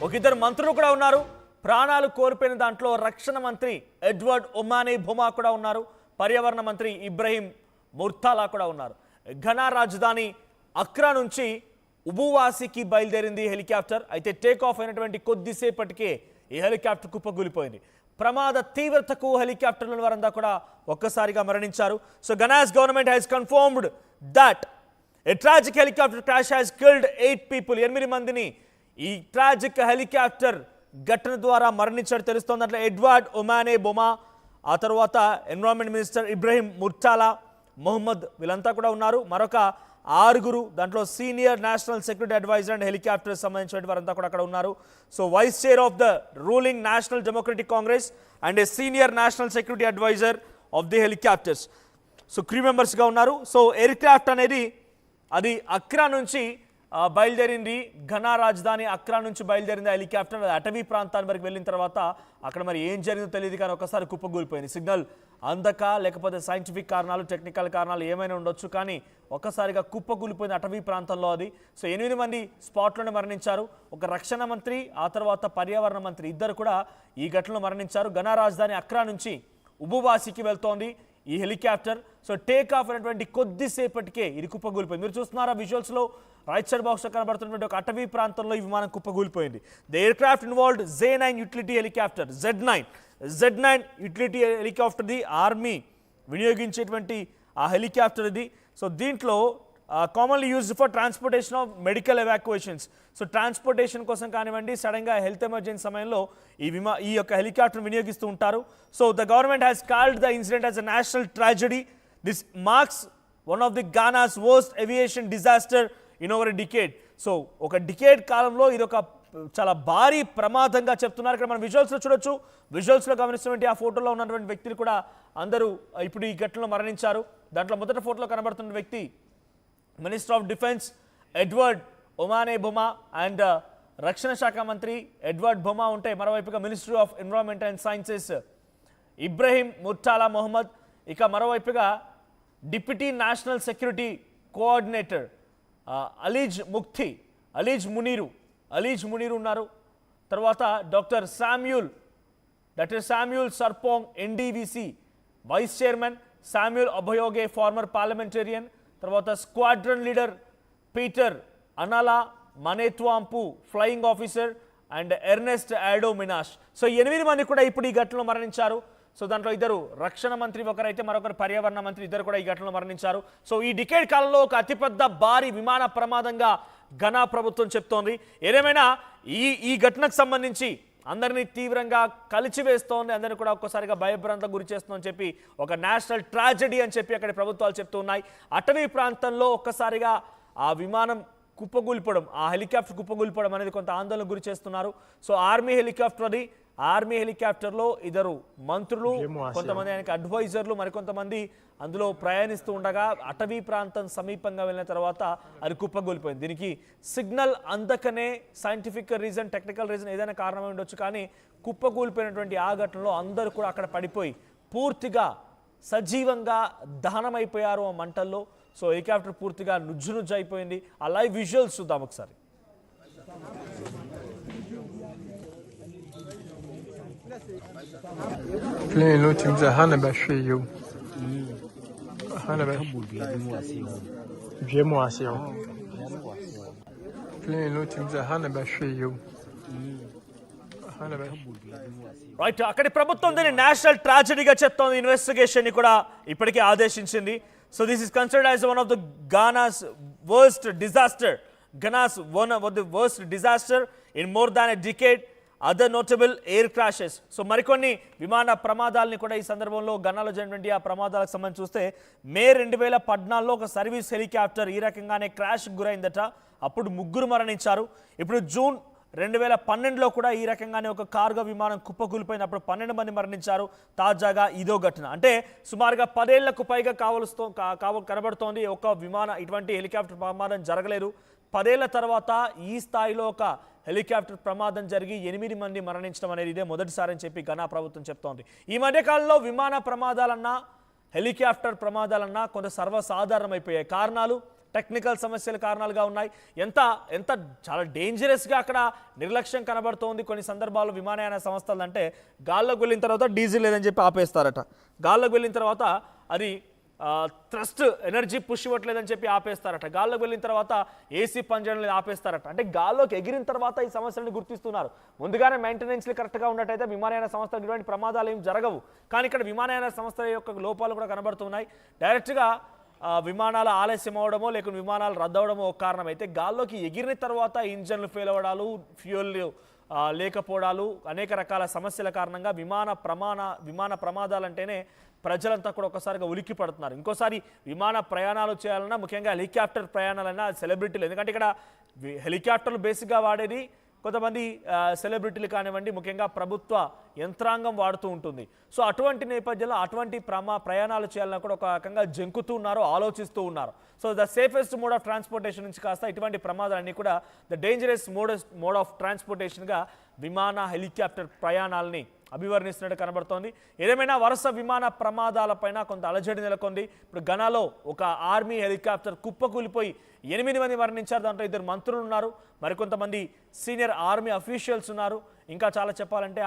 ఒక ఇద్దరు మంత్రులు కూడా ఉన్నారు. ప్రాణాలు కోల్పోయిన దాంట్లో రక్షణ మంత్రి ఎడ్వర్డ్ ఒమానీ బొమా కూడా ఉన్నారు. పర్యావరణ మంత్రి ఇబ్రహీం ముర్తాలా కూడా ఉన్నారు. ఘనా రాజధాని అక్రా నుంచి ఉబువాసికి బయలుదేరింది హెలికాప్టర్. అయితే టేక్ ఆఫ్ అయినటువంటి కొద్దిసేపటికే ఈ హెలికాప్టర్ కుప్పకూలిపోయింది. ప్రమాద తీవ్రతకు హెలికాప్టర్ల వారంతా కూడా ఒక్కసారిగా మరణించారు. So Ghana's government has confirmed that a tragic helicopter crash has killed 8 people. 8 మందిని ఈ ట్రాజిక్ హెలికాప్టర్ ఘటన ద్వారా మరణించారు తెలుస్తోంది. అట్లా ఎడ్వర్డ్ ఒమానీ బొమా, ఆ తర్వాత environment minister Ibrahim Murtala, Muhammad వీళ్ళంతా కూడా ఉన్నారు. మరొక 6 దాంట్లో senior national security adviser and helicopter సంబంధించిన వారంతా కూడా అక్కడ ఉన్నారు. So vice chair of the ruling National Democratic Congress and a senior national security adviser of the helicopters. So crew మెంబర్స్గా ఉన్నారు. సో ఎయిర్ క్రాఫ్ట్ అనేది అది అక్రా నుంచి బయలుదేరింది. ఘనా రాజధాని అక్రా నుంచి బయలుదేరింది హెలికాప్టర్. అది అటవీ ప్రాంతాన్ని వరకు వెళ్ళిన తర్వాత అక్కడ మరి ఏం జరిగిందో తెలియదు, కానీ ఒకసారి కుప్పగూలిపోయింది. సిగ్నల్ అందక లేకపోతే సైంటిఫిక్ కారణాలు, టెక్నికల్ కారణాలు ఏమైనా ఉండొచ్చు, కానీ ఒక్కసారిగా కుప్పగూలిపోయింది అటవీ ప్రాంతంలో అది. సో 8 మంది స్పాట్లోనే మరణించారు. ఒక రక్షణ మంత్రి, ఆ తర్వాత పర్యావరణ మంత్రి ఇద్దరు కూడా ఈ ఘటనలో మరణించారు. ఘనా రాజధాని అక్రా నుంచి ఉబువాసికి వెళ్తోంది ఈ హెలికాప్టర్. సో టేక్ ఆఫ్ అయినటువంటి కొద్దిసేపటికే ఇది కుప్పగూలిపోయింది. మీరు చూస్తున్నారా విజువల్స్లో రైట్ సైడ్ బాక్స్లో కనబడుతున్నటువంటి ఒక అటవీ ప్రాంతంలో ఈ విమానం కుప్పగూలిపోయింది. The aircraft involved Z9 utility helicopter. Z9 utility helicopter the army వినియోగించేటువంటి ఆ హెలికాప్టర్ ఇది. సో దీంట్లో commonly used for transportation of medical evacuations. So transportation కోసం కానివ్వండి, సడన్గా హెల్త్ ఎమర్జెన్సీ సమయంలో ఈ యొక్క హెలికాప్టర్ వినియోగిస్తూ ఉంటారు. So the government has called the incident as a national tragedy. This marks one of the Ghana's worst aviation disaster in over a decade. So ఒక decade కాలంలో ఇది ఒక చాలా భారీ ప్రమాదంగా చెప్తున్నారు. ఇక్కడ మనం విజువల్స్లో చూడొచ్చు. విజువల్స్లో గమనిస్తున్నటువంటి ఆ ఫోటోలో ఉన్నటువంటి వ్యక్తులు కూడా అందరూ ఇప్పుడు ఈ ఘటనలో మరణించారు. దాంట్లో మొదటి ఫోటోలో కనబడుతున్న వ్యక్తి minister of defence Edward Omane Boamah and రక్షణ శాఖ మంత్రి ఎడ్వర్డ్ బొమా ఉంటే, మరోవైపుగా minister of environment and sciences Ibrahim Murtala Muhammad, ఇక మరోవైపుగా deputy national security coordinator Alhaji Muniru ఉన్నారు. తర్వాత doctor Samuel Sarpong NDVC vice chairman, Samuel అభయోగే ఫార్మర్ పార్లమెంటేరియన్, తర్వాత స్క్వాడ్రన్ లీడర్ పీటర్ అనాలా మనేత్వాంపు flying officer and Ernest Addo Mensah. So 8 మంది కూడా ఇప్పుడు ఈ ఘటనలో మరణించారు. సో దాంట్లో ఇద్దరు రక్షణ మంత్రి ఒకరైతే, మరొకరు పర్యావరణ మంత్రి, ఇద్దరు కూడా ఈ ఘటనలో మరణించారు. సో ఈ డికేడ్ కాలంలో ఒక అతిపెద్ద భారీ విమాన ప్రమాదంగా ఘనా ప్రభుత్వం చెప్తోంది. ఏదేమైనా ఈ ఘటనకు సంబంధించి అందరినీ తీవ్రంగా కలిచివేస్తోంది, అందరినీ కూడా ఒక్కసారిగా భయభ్రాంతకు గురి చేస్తుందని చెప్పి ఒక నేషనల్ ట్రాజెడీ అని చెప్పి అక్కడి ప్రభుత్వాలు చెప్తూ ఉన్నాయి. అటవీ ప్రాంతంలో ఒక్కసారిగా ఆ విమానం కుప్పగూలిపోవడం, ఆ హెలికాప్టర్ కుప్పగూలిపోవడం అనేది కొంత ఆందోళన గురి చేస్తున్నారు. సో ఆర్మీ హెలికాప్టర్లో ఇద్దరు మంత్రులు, కొంతమంది ఆయనకి అడ్వైజర్లు, మరికొంతమంది అందులో ప్రయాణిస్తూ ఉండగా అటవీ ప్రాంతం సమీపంగా వెళ్ళిన తర్వాత అది కుప్పగూలిపోయింది. దీనికి సిగ్నల్ అందకనే సైంటిఫిక్ రీజన్, టెక్నికల్ రీజన్ ఏదైనా కారణమై ఉండొచ్చు, కానీ కుప్పగూలిపోయినటువంటి ఆ ఘటనలో అందరూ కూడా అక్కడ పడిపోయి పూర్తిగా సజీవంగా దహనమైపోయారు ఆ మంటల్లో. సో హెలికాప్టర్ పూర్తిగా నుజ్జు అయిపోయింది. ఆ లైవ్ విజువల్స్ చూద్దాం ఒకసారి. Plein l'eau, tu me disais, Hana Baché, yo. Hana Baché. Viens-moi assez, yo. Plein l'eau, tu me disais, Hana Baché, yo. Hana Baché. Right, అక్కడి ప్రభుత్వం దీన్ని నేషనల్ ట్రాజెడీగా చెప్తోంది. ఇన్వెస్టిగేషన్ ని కూడా ఇప్పటికే ఆదేశించింది. So this is considered as one of the Ghana's worst disaster in more than a decade. Other notable air crashes. So మరికొన్ని విమాన ప్రమాదాలని కూడా ఈ సందర్భంలో ఘనాలో జరిగినటువంటి ఆ ప్రమాదాలకు సంబంధించి చూస్తే మే 2014లో ఒక సర్వీస్ హెలికాప్టర్ ఈ రకంగానే క్రాష్ గురైందట. అప్పుడు 3 మరణించారు. ఇప్పుడు జూన్ 2012లో కూడా ఈ రకంగానే ఒక కార్గో విమానం కుప్పకూలిపోయింది. అప్పుడు 12 మంది మరణించారు. తాజాగా ఇదో ఘటన. అంటే సుమారుగా 10 ఏళ్లకు పైగా కనబడుతోంది ఒక ఇటువంటి హెలికాప్టర్ ప్రమాదం జరగలేదు. 10 ఏళ్ల తర్వాత ఈ స్థాయిలో ఒక హెలికాప్టర్ ప్రమాదం జరిగి 8 మంది మరణించడం అనేది ఇదే మొదటిసారి అని చెప్పి ఘనా ప్రభుత్వం చెప్తోంది. ఈ మధ్యకాలంలో విమాన ప్రమాదాలన్నా హెలికాప్టర్ ప్రమాదాలన్నా కొంత సర్వసాధారణమైపోయాయి. కారణాలు టెక్నికల్ సమస్యల కారణాలుగా ఉన్నాయి. ఎంత చాలా డేంజరస్గా అక్కడ నిర్లక్ష్యం కనబడుతోంది కొన్ని సందర్భాల్లో విమానయాన సంస్థలు. అంటే గాల్లోకి వెళ్ళిన తర్వాత డీజిల్ లేదని చెప్పి ఆపేస్తారట, గాల్లోకి వెళ్ళిన తర్వాత అది థ్రస్ట్ ఎనర్జీ పుష్ ఇవ్వట్లేదని చెప్పి ఆపేస్తారట, గాల్లోకి వెళ్ళిన తర్వాత ఏసీ పనిచేయడం లేదు ఆపేస్తారట. అంటే గాల్లోకి ఎగిరిన తర్వాత ఈ సమస్యలను గుర్తిస్తున్నారు. ముందుగానే మెయింటెనెన్స్లు కరెక్ట్గా ఉన్నట్టయితే విమానయాన సంస్థలకు ఇటువంటి ప్రమాదాలు ఏం జరగవు. కానీ ఇక్కడ విమానయాన సంస్థల యొక్క లోపాలు కూడా కనబడుతున్నాయి. డైరెక్ట్గా విమానాలు ఆలస్యం అవడమో లేకుంటే విమానాలు రద్దవడమో ఒక కారణం అయితే, గాల్లోకి ఎగిరిన తర్వాత ఇంజన్లు ఫెయిల్ అవ్వడాలు, ఫ్యూయల్ లేకపోవడాలు, అనేక రకాల సమస్యల కారణంగా విమాన ప్రమాదాలంటేనే ప్రజలంతా కూడా ఒకసారిగా ఉలిక్కి పడుతున్నారు. ఇంకోసారి విమాన ప్రయాణాలు చేయాలన్నా, ముఖ్యంగా హెలికాప్టర్ ప్రయాణాలన్నా సెలబ్రిటీలు, ఎందుకంటే ఇక్కడ హెలికాప్టర్లు బేసిక్గా వాడేది కొంతమంది సెలబ్రిటీలు కానివ్వండి, ముఖ్యంగా ప్రభుత్వ యంత్రాంగం వాడుతూ ఉంటుంది. సో అటువంటి నేపథ్యంలో అటువంటి ప్రయాణాలు చేయాలన్నా కూడా ఒక రకంగా జంకుతూ ఉన్నారు, ఆలోచిస్తూ ఉన్నారు. So the safest mode of transportation నుంచి కాస్త ఇటువంటి ప్రమాదాలన్నీ కూడా ద డేంజరస్ మోడ్ ఆఫ్ ట్రాన్స్పోర్టేషన్గా హెలికాప్టర్ ప్రయాణాలని అభివర్ణిస్తున్నట్టు కనబడుతోంది. ఏదేమైనా వరుస విమాన ప్రమాదాలపైన కొంత అలజడి నెలకొంది. ఇప్పుడు ఘనాలో ఒక ఆర్మీ హెలికాప్టర్ కుప్పకూలిపోయి 8 మంది మరణించారు. దాంట్లో 2 మంత్రులు ఉన్నారు, మరికొంతమంది సీనియర్ ఆర్మీ అఫీషియల్స్ ఉన్నారు. ఇంకా చాలా చెప్పాలంటే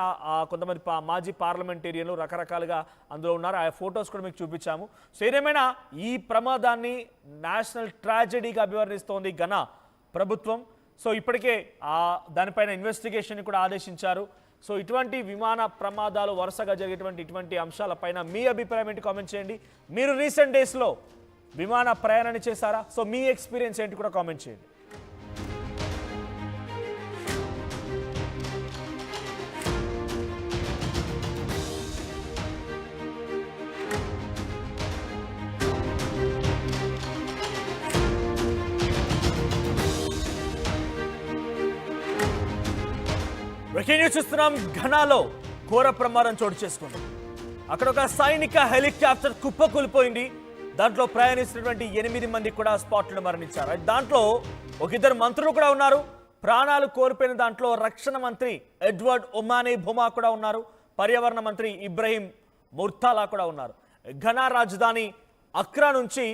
కొంతమంది మాజీ పార్లమెంటేరియన్లు రకరకాలుగా అందులో ఉన్నారు. ఆ ఫొటోస్ కూడా మీకు చూపించాము. సో ఏదేమైనా ఈ ప్రమాదాన్ని నేషనల్ ట్రాజెడీగా అభివర్ణిస్తోంది ఘనా ప్రభుత్వం. సో ఇప్పటికే దానిపైన ఇన్వెస్టిగేషన్ కూడా ఆదేశించారు. సో ఇటువంటి విమాన ప్రమాదాలు వరుసగా జరిగేటువంటి ఇటువంటి అంశాలపైన మీ అభిప్రాయం ఏంటి కామెంట్ చేయండి. మీరు రీసెంట్ డేస్లో విమాన ప్రయాణాన్ని చేశారా? సో మీ ఎక్స్పీరియన్స్ ఏంటి కూడా కామెంట్ చేయండి. బ్రేకింగ్ న్యూస్ చూస్తున్నాం. ఘనాలో ఘోర ప్రమాదం చోటు చేసుకుంది. అక్కడ ఒక సైనిక హెలికాప్టర్ కుప్పకూలిపోయింది. దాంట్లో ప్రయాణిస్తున్నటువంటి 8 మంది కూడా స్పాట్లో మరణించారు. దాంట్లో ఒక 2 మంత్రులు కూడా ఉన్నారు. ప్రాణాలు కోల్పోయిన దాంట్లో రక్షణ మంత్రి ఎడ్వర్డ్ ఒమానీ భుమా కూడా ఉన్నారు. పర్యావరణ మంత్రి ఇబ్రహీం ముర్తాలా కూడా ఉన్నారు. ఘనా రాజధాని అక్రా నుంచి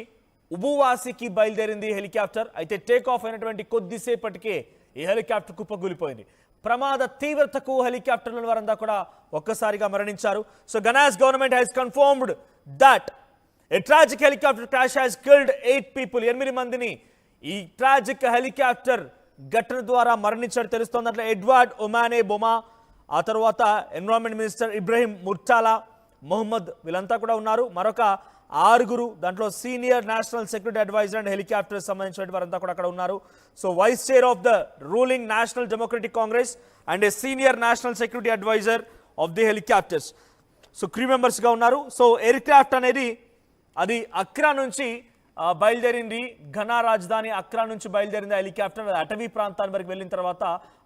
ఉబువాసికి బయలుదేరింది హెలికాప్టర్. అయితే టేక్ ఆఫ్ అయినటువంటి కొద్దిసేపటికే ఈ హెలికాప్టర్ కుప్పకూలిపోయింది. ప్రమాద తీవ్రతకు హెలికాప్టర్ల వారంతా కూడా ఒక్కసారిగా మరణించారు. So Ghana's government has confirmed that a tragic helicopter crash has killed 8 people. 8 మందిని ఈ ట్రాజిక్ హెలికాప్టర్ ఘటన ద్వారా మరణించారు తెలుస్తోంది. అట్లా ఎడ్వర్డ్ ఒమానీ బొమా, ఆ తర్వాత environment minister Ibrahim Murtala, Muhammad వీళ్ళంతా కూడా ఉన్నారు. మరొక 6 దాంట్లో senior national security adviser and helicopter సంబంధించిన వారంతా కూడా అక్కడ ఉన్నారు. So vice chair of the ruling National Democratic Congress and a senior national security adviser of the helicopters. So crew మెంబర్స్గా ఉన్నారు. సో ఎయిర్ క్రాఫ్ట్ అనేది అది అక్రా నుంచి బయలుదేరింది. ఘనా రాజధాని అక్రా నుంచి బయలుదేరింది హెలికాప్టర్. అది అటవీ ప్రాంతానికి వరకు వెళ్ళిన తర్వాత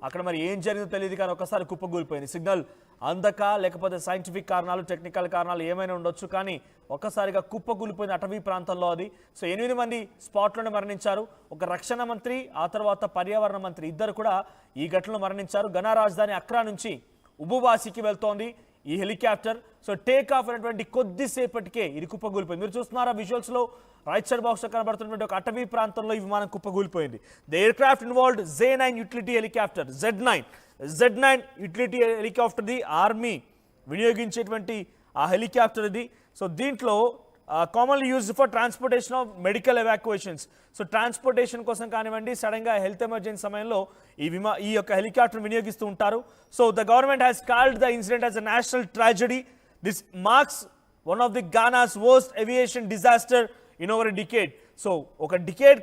అక్కడ మరి ఏం జరిగిందో తెలియదు, కానీ ఒకసారి కుప్పకూలిపోయింది. సిగ్నల్ అందక, లేకపోతే సైంటిఫిక్ కారణాలు, టెక్నికల్ కారణాలు ఏమైనా ఉండొచ్చు, కానీ ఒక్కసారిగా కుప్పకూలిపోయింది అటవీ ప్రాంతంలో అది. సో 8 మంది స్పాట్లోనే మరణించారు. ఒక రక్షణ మంత్రి, ఆ తర్వాత పర్యావరణ మంత్రి ఇద్దరు కూడా ఈ ఘటనలో మరణించారు. ఘనా రాజధాని అక్రా నుంచి ఉబువాసికి వెళ్తోంది ఈ హెలికాప్టర్. సో టేక్ ఆఫ్ అయినటువంటి కొద్దిసేపటికే ఇది కుప్పకూలిపోయింది. మీరు చూస్తున్నారా విజువల్స్లో రైట్ సైడ్ బాక్స్లో కనబడుతున్నటువంటి ఒక అటవీ ప్రాంతంలో ఈ విమానం కుప్పకూలిపోయింది. The aircraft involved Z9 utility helicopter. Z9 utility helicopter the army వినియోగించేటువంటి ఆ హెలికాప్టర్ ఇది. సో దీంట్లో commonly used for transportation of medical evacuations. So transportation కోసం కానివ్వండి, సడన్గా హెల్త్ ఎమర్జెన్సీ సమయంలో ఈ యొక్క హెలికాప్టర్ వినియోగిస్తూ ఉంటారు. So the government has called the incident as a national tragedy. This marks one of the Ghana's worst aviation disaster in over a decade. So ఒక decade